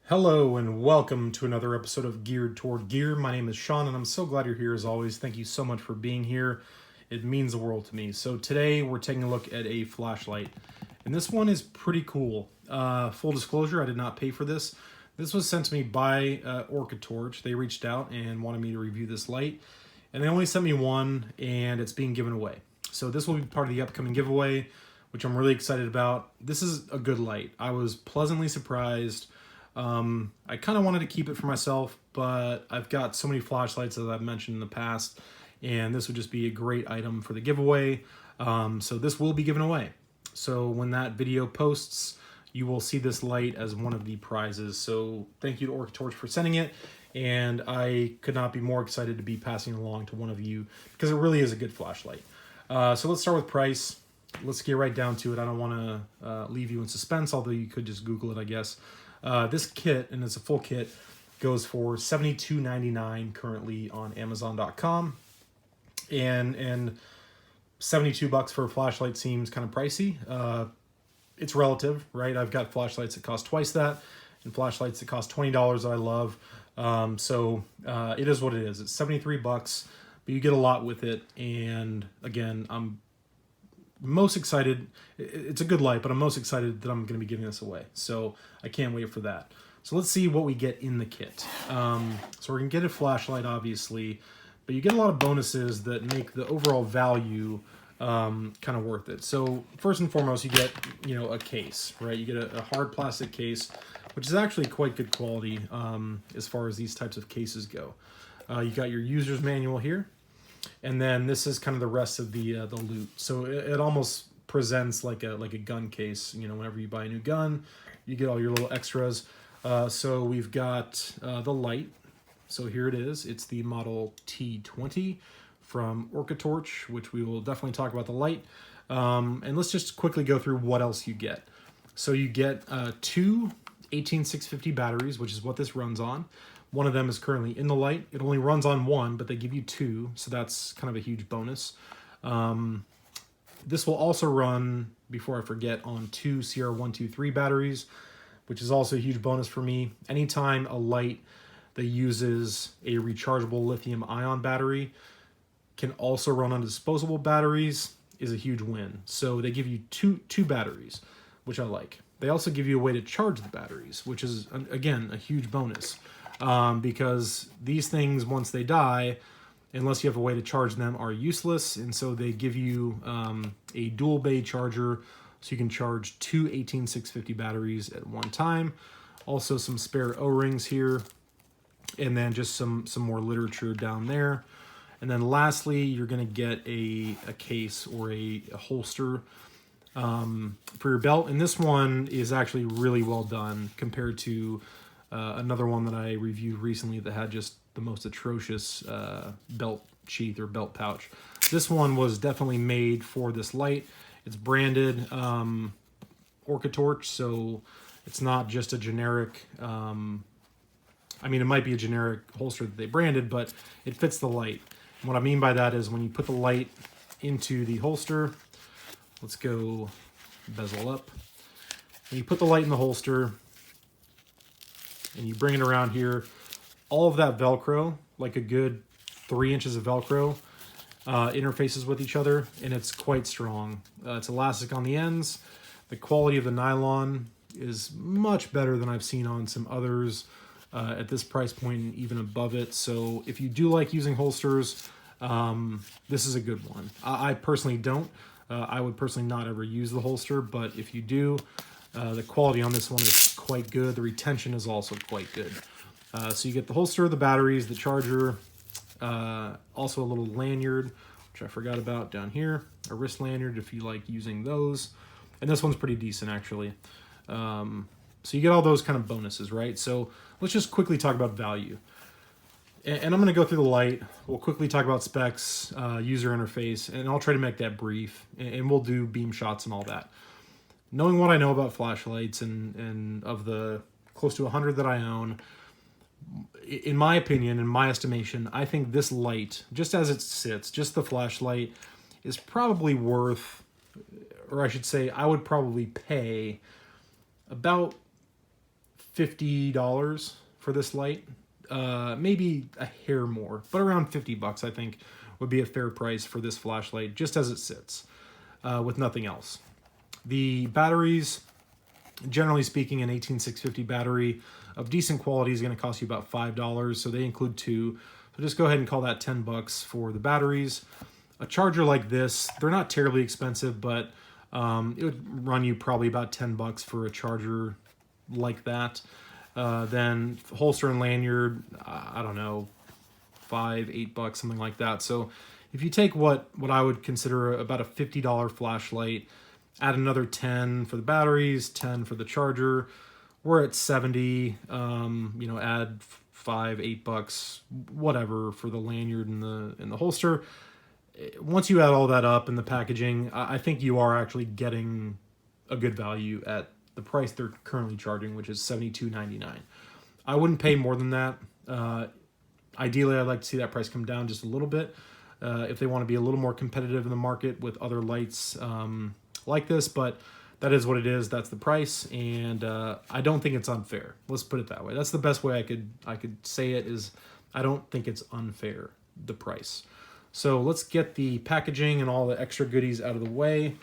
Hello and welcome to another episode of Geared Toward Gear. My name is Sean and I'm so glad you're here as always. Thank you so much for being here. It means the world to me. So today we're taking a look at a flashlight and this one is pretty cool. Full disclosure, I did not pay for this. This was sent to me by OrcaTorch. They reached out and wanted me to review this light and they only sent me one and it's being given away. So this will be part of the upcoming giveaway, which I'm really excited about. This is a good light. I was pleasantly surprised. I kind of wanted to keep it for myself, but I've got so many flashlights as I've mentioned in the past, and this would just be a great item for the giveaway. So this will be given away. So when that video posts, you will see this light as one of the prizes. So thank you to OrcaTorch for sending it, and I could not be more excited to be passing it along to one of you because it really is a good flashlight. So let's start with price. Let's get right down to it. I don't want to leave you in suspense, although you could just Google it, I guess. This kit, and it's a full kit, goes for $72.99 currently on Amazon.com, and $72 for a flashlight seems kind of pricey. It's relative, right? I've got flashlights that cost twice that, and flashlights that cost $20 that I love. So it is what it is. It's $73, but you get a lot with it. And again, I'm most excited. It's a good light, but I'm most excited that I'm going to be giving this away. So I can't wait for that. So let's see what we get in the kit. So we're going to get a flashlight, obviously, but you get a lot of bonuses that make the overall value kind of worth it. So first and foremost, you get, a case, right? You get a hard plastic case, which is actually quite good quality as far as these types of cases go. You got your user's manual here. And then this is kind of the rest of the loot. So it almost presents like a gun case. Whenever you buy a new gun, you get all your little extras. So we've got the light. So here it is. It's the model T20 from OrcaTorch, which we will definitely talk about the light. And let's just quickly go through what else you get. So you get two 18650 batteries, which is what this runs on. One of them is currently in the light. It only runs on one, but they give you two, so that's kind of a huge bonus. This will also run, before I forget, on two CR123 batteries, which is also a huge bonus for me. Anytime a light that uses a rechargeable lithium-ion battery can also run on disposable batteries is a huge win. So they give you two batteries, which I like. They also give you a way to charge the batteries, which is, again, a huge bonus. Because these things, once they die, unless you have a way to charge them, are useless. And so they give you a dual bay charger, so you can charge two 18650 batteries at one time. Also some spare O-rings here, and then just some more literature down there. And then lastly, you're going to get a case or a holster for your belt. And this one is actually really well done compared to another one that I reviewed recently that had just the most atrocious belt sheath or belt pouch. This one was definitely made for this light. It's branded OrcaTorch, so it's not just a generic, it might be a generic holster that they branded, but it fits the light. And what I mean by that is when you put the light into the holster, let's go bezel up. When you put the light in the holster, and you bring it around here, all of that Velcro, like a good 3 inches of Velcro, interfaces with each other, and it's quite strong. It's elastic on the ends. The quality of the nylon is much better than I've seen on some others at this price point and even above it. So if you do like using holsters, this is a good one. I personally don't. I would personally not ever use the holster, but if you do, the quality on this one is quite good. The retention is also quite good. So you get the holster, the batteries, the charger, also a little lanyard, which I forgot about down here, a wrist lanyard if you like using those. And this one's pretty decent, actually. So you get all those kind of bonuses, right? So let's just quickly talk about value. And I'm going to go through the light. We'll quickly talk about specs, user interface, and I'll try to make that brief. And we'll do beam shots and all that. Knowing what I know about flashlights and of the close to 100 that I own, in my opinion, in my estimation, I think this light, just as it sits, just the flashlight, is probably worth, or I should say, I would probably pay about $50 for this light. Maybe a hair more, but around 50 bucks I think would be a fair price for this flashlight just as it sits, with nothing else. The batteries, generally speaking, an 18650 battery of decent quality is going to cost you about $5, so they include two. So just go ahead and call that 10 bucks for the batteries. A charger like this, they're not terribly expensive, but it would run you probably about 10 bucks for a charger like that. Then holster and lanyard, I don't know, $5, $8, something like that. So if you take what I would consider about a $50 flashlight, add another 10 for the batteries, 10 for the charger, we're at 70. Add $5, $8, whatever for the lanyard and the holster. Once you add all that up in the packaging, I think you are actually getting a good value at the price they're currently charging, which is $72.99. I wouldn't pay more than that. Ideally, I'd like to see that price come down just a little bit if they want to be a little more competitive in the market with other lights like this, but that is what it is. That's the price, and I don't think it's unfair. Let's put it that way. That's the best way I could say it, is I don't think it's unfair, the price. So let's get the packaging and all the extra goodies out of the way.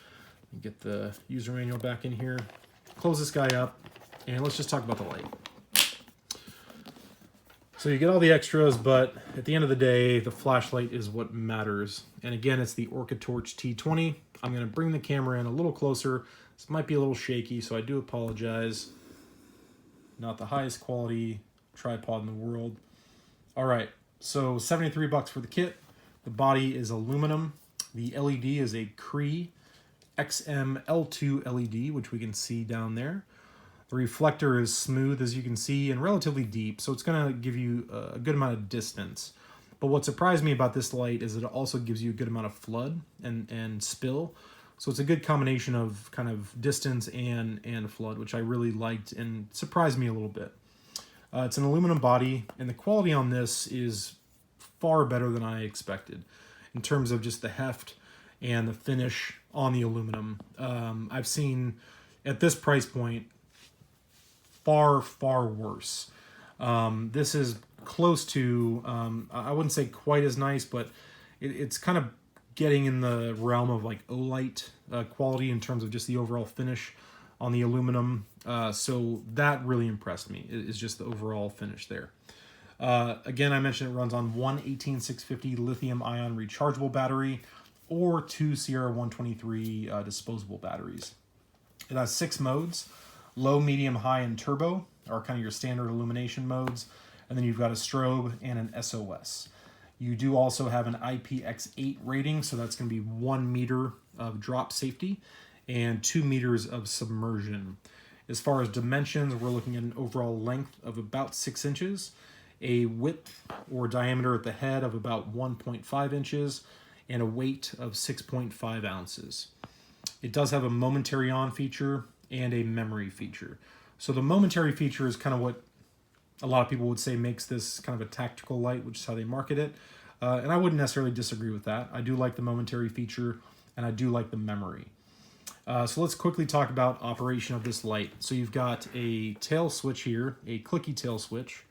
Get the user manual back in here. Close this guy up, and let's just talk about the light. So you get all the extras, but at the end of the day, the flashlight is what matters. And again, it's the OrcaTorch T20. I'm going to bring the camera in a little closer. This might be a little shaky, so I do apologize. Not the highest quality tripod in the world. All right, so 73 bucks for the kit. The body is aluminum. The LED is a Cree XM-L2 LED, which we can see down there. The reflector is smooth, as you can see, and relatively deep, so it's going to give you a good amount of distance. But what surprised me about this light is it also gives you a good amount of flood and spill. So it's a good combination of kind of distance and flood, which I really liked and surprised me a little bit. It's an aluminum body, and the quality on this is far better than I expected in terms of just the heft and the finish on the aluminum. I've seen, at this price point, far, far worse. This is close to, I wouldn't say quite as nice, but it's kind of getting in the realm of like Olight quality in terms of just the overall finish on the aluminum. So that really impressed me, is just the overall finish there. Again, I mentioned it runs on one 18650 lithium-ion rechargeable battery or two Sierra 123 disposable batteries. It has 6 modes. Low, medium, high, and turbo are kind of your standard illumination modes. And then you've got a strobe and an SOS. You do also have an IPX8 rating, so that's going to be 1 meter of drop safety and 2 meters of submersion. As far as dimensions, we're looking at an overall length of about 6 inches, a width or diameter at the head of about 1.5 inches, and a weight of 6.5 ounces. It does have a momentary on feature and a memory feature. So the momentary feature is kind of what a lot of people would say makes this kind of a tactical light, which is how they market it. And I wouldn't necessarily disagree with that. I do like the momentary feature, and I do like the memory. So let's quickly talk about operation of this light. So you've got a tail switch here, a clicky tail switch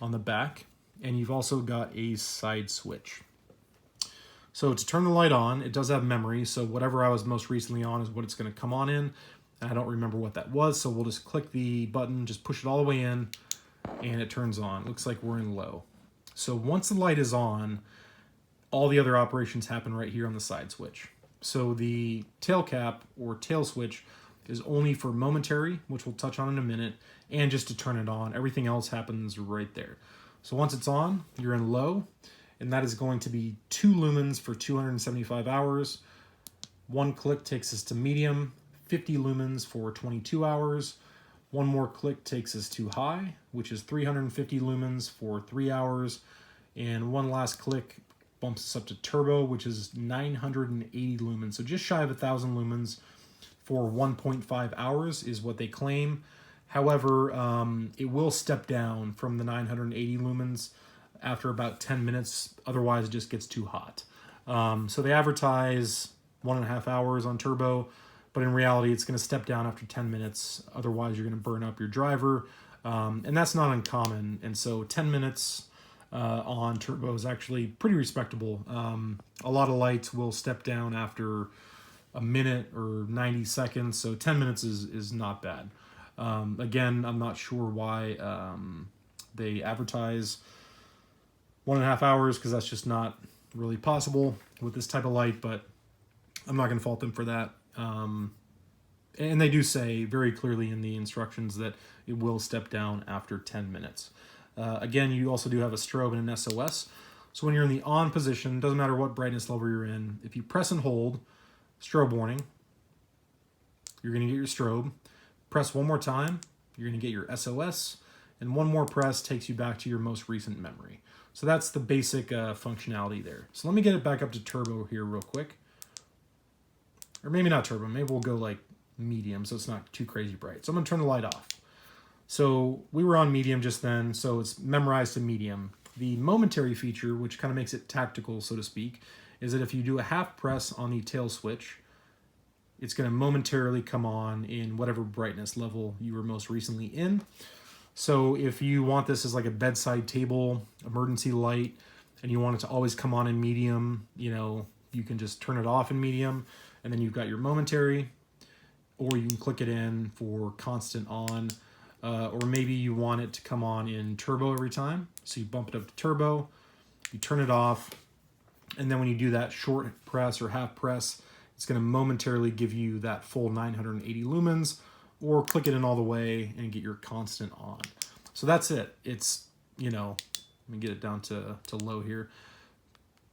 on the back, and you've also got a side switch. So to turn the light on, it does have memory, so whatever I was most recently on is what it's going to come on in. I don't remember what that was, so we'll just click the button, just push it all the way in, and it turns on. Looks like we're in low. So once the light is on, all the other operations happen right here on the side switch. So the tail cap or tail switch is only for momentary, which we'll touch on in a minute, and just to turn it on. Everything else happens right there. So once it's on, you're in low, and that is going to be 2 lumens for 275 hours. 1 click takes us to medium, 50 lumens for 22 hours. 1 more click takes us to high, which is 350 lumens for 3 hours. And 1 last click bumps us up to turbo, which is 980 lumens. So just shy of 1,000 lumens for 1.5 hours is what they claim. However, it will step down from the 980 lumens after about 10 minutes. Otherwise, it just gets too hot. So they advertise 1.5 hours on turbo, but in reality, it's going to step down after 10 minutes. Otherwise, you're going to burn up your driver. And that's not uncommon. And so 10 minutes on turbo is actually pretty respectable. A lot of lights will step down after a minute or 90 seconds, so 10 minutes is not bad. Again, I'm not sure why they advertise 1.5 hours, because that's just not really possible with this type of light, but I'm not going to fault them for that. And they do say very clearly in the instructions that it will step down after 10 minutes. Again, you also do have a strobe and an SOS. So when you're in the on position, doesn't matter what brightness level you're in, if you press and hold, strobe warning, you're going to get your strobe. Press one more time, you're going to get your SOS, and one more press takes you back to your most recent memory. So that's the basic functionality there. So let me get it back up to turbo here real quick. Or maybe not turbo, maybe we'll go like medium so it's not too crazy bright. So I'm going to turn the light off. So we were on medium just then, so it's memorized to medium. The momentary feature, which kind of makes it tactical, so to speak, is that if you do a half press on the tail switch, it's going to momentarily come on in whatever brightness level you were most recently in. So if you want this as like a bedside table emergency light and you want it to always come on in medium, you know, you can just turn it off in medium, and then you've got your momentary, or you can click it in for constant on, or maybe you want it to come on in turbo every time. So you bump it up to turbo, you turn it off, and then when you do that short press or half press, it's going to momentarily give you that full 980 lumens, or click it in all the way and get your constant on. So that's it. It's, you know, let me get it down to low here.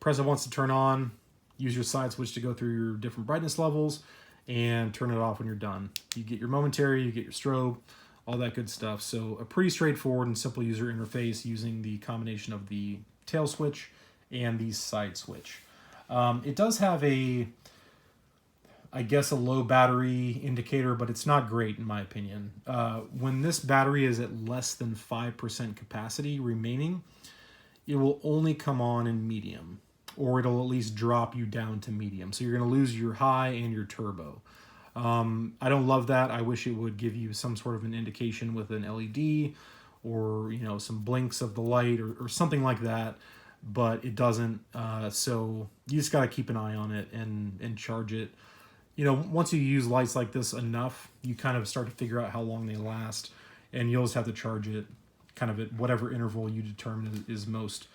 Press it once to turn on, use your side switch to go through your different brightness levels, and turn it off when you're done. You get your momentary, you get your strobe, all that good stuff. So a pretty straightforward and simple user interface using the combination of the tail switch and the side switch. It does have a low battery indicator, but it's not great in my opinion. When this battery is at less than 5% capacity remaining, it will only come on in medium, or it'll at least drop you down to medium. So you're going to lose your high and your turbo. I don't love that. I wish it would give you some sort of an indication with an LED, or, you know, some blinks of the light, or something like that, but it doesn't. So you just got to keep an eye on it and charge it. You know, once you use lights like this enough, you kind of start to figure out how long they last, and you'll just have to charge it kind of at whatever interval you determine is most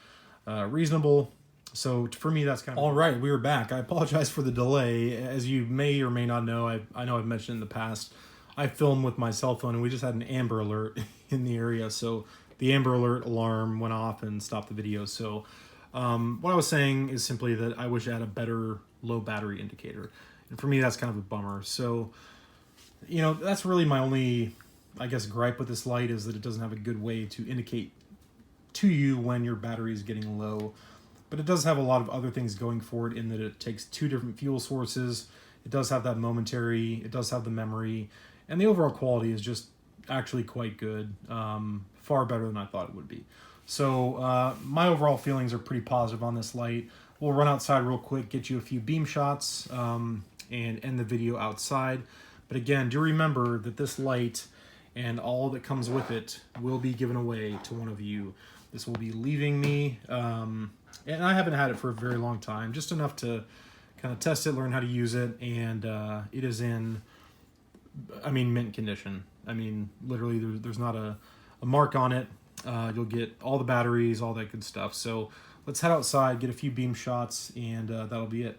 reasonable. So for me, that's kind of... All right, we are back. I apologize for the delay. As you may or may not know, I know I've mentioned in the past, I film with my cell phone, and we just had an Amber Alert in the area. So the Amber Alert alarm went off and stopped the video. So what I was saying is simply that I wish I had a better low battery indicator. And for me, that's kind of a bummer. So, you know, that's really my only, I guess, gripe with this light, is that it doesn't have a good way to indicate to you when your battery is getting low. But it does have a lot of other things going for it, in that it takes 2 different fuel sources. It does have that momentary, it does have the memory, and the overall quality is just actually quite good. Far better than I thought it would be. So my overall feelings are pretty positive on this light. We'll run outside real quick, get you a few beam shots, and end the video outside. But again, do remember that this light and all that comes with it will be given away to one of you. This will be leaving me, and I haven't had it for a very long time, just enough to kind of test it, learn how to use it, and it is in, I mean, mint condition. I mean, literally, there's not a mark on it. You'll get all the batteries, all that good stuff. So let's head outside, get a few beam shots, and that'll be it.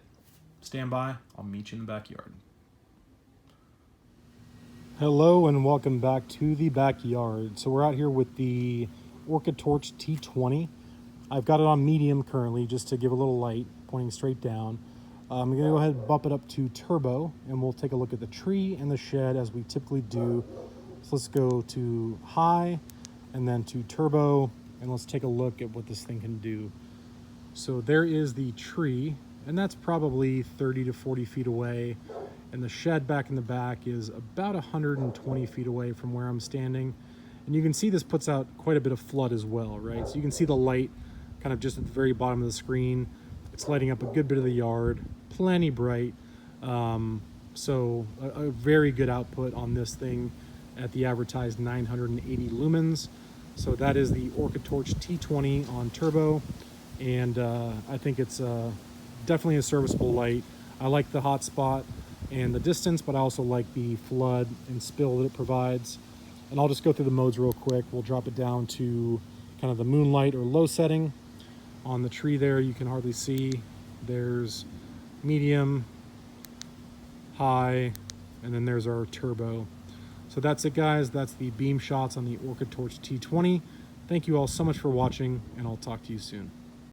Stand by. I'll meet you in the backyard. Hello and welcome back to the backyard. So we're out here with the OrcaTorch T20. I've got it on medium currently, just to give a little light, pointing straight down. I'm going to go ahead and bump it up to turbo, and we'll take a look at the tree and the shed as we typically do. So let's go to high and then to turbo, and let's take a look at what this thing can do. So there is the tree, and that's probably 30 to 40 feet away. And the shed back in the back is about 120 feet away from where I'm standing. And you can see this puts out quite a bit of flood as well, right? So you can see the light kind of just at the very bottom of the screen. It's lighting up a good bit of the yard, plenty bright. So a very good output on this thing. at the advertised 980 lumens. So that is the OrcaTorch T20 on turbo, and I think it's definitely a serviceable light. I like the hotspot and the distance, but I also like the flood and spill that it provides. And I'll just go through the modes real quick. We'll drop it down to kind of the moonlight or low setting. On the tree there, you can hardly see. There's medium, high, and then there's our turbo. So that's it, guys. That's the beam shots on the OrcaTorch T20. Thank you all so much for watching, and I'll talk to you soon.